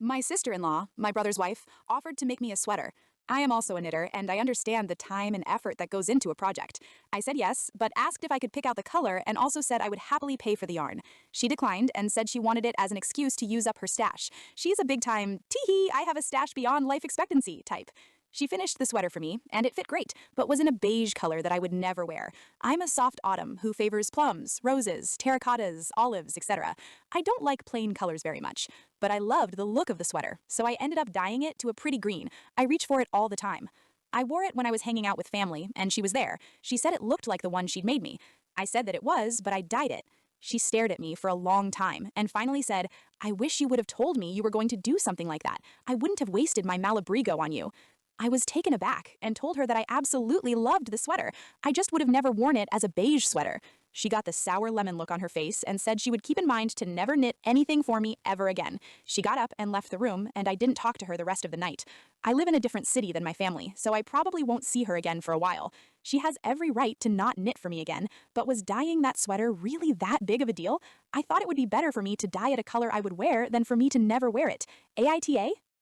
My sister-in-law, my brother's wife, offered to make me a sweater. I am also a knitter, and I understand the time and effort that goes into a project. I said yes, but asked if I could pick out the color and also said I would happily pay for the yarn. She declined and said she wanted it as an excuse to use up her stash. She's a big-time, tee-hee, I have a stash beyond life expectancy type. She finished the sweater for me, and it fit great, but was in a beige color that I would never wear. I'm a soft autumn who favors plums, roses, terracottas, olives, etc. I don't like plain colors very much, but I loved the look of the sweater, so I ended up dyeing it to a pretty green. I reach for it all the time. I wore it when I was hanging out with family, and she was there. She said it looked like the one she'd made me. I said that it was, but I dyed it. She stared at me for a long time and finally said, "I wish you would have told me you were going to do something like that. I wouldn't have wasted my Malabrigo on you." I was taken aback and told her that I absolutely loved the sweater. I just would have never worn it as a beige sweater. She got the sour lemon look on her face and said she would keep in mind to never knit anything for me ever again. She got up and left the room, and I didn't talk to her the rest of the night. I live in a different city than my family, so I probably won't see her again for a while. She has every right to not knit for me again, but was dyeing that sweater really that big of a deal? I thought it would be better for me to dye it a color I would wear than for me to never wear it. AITA?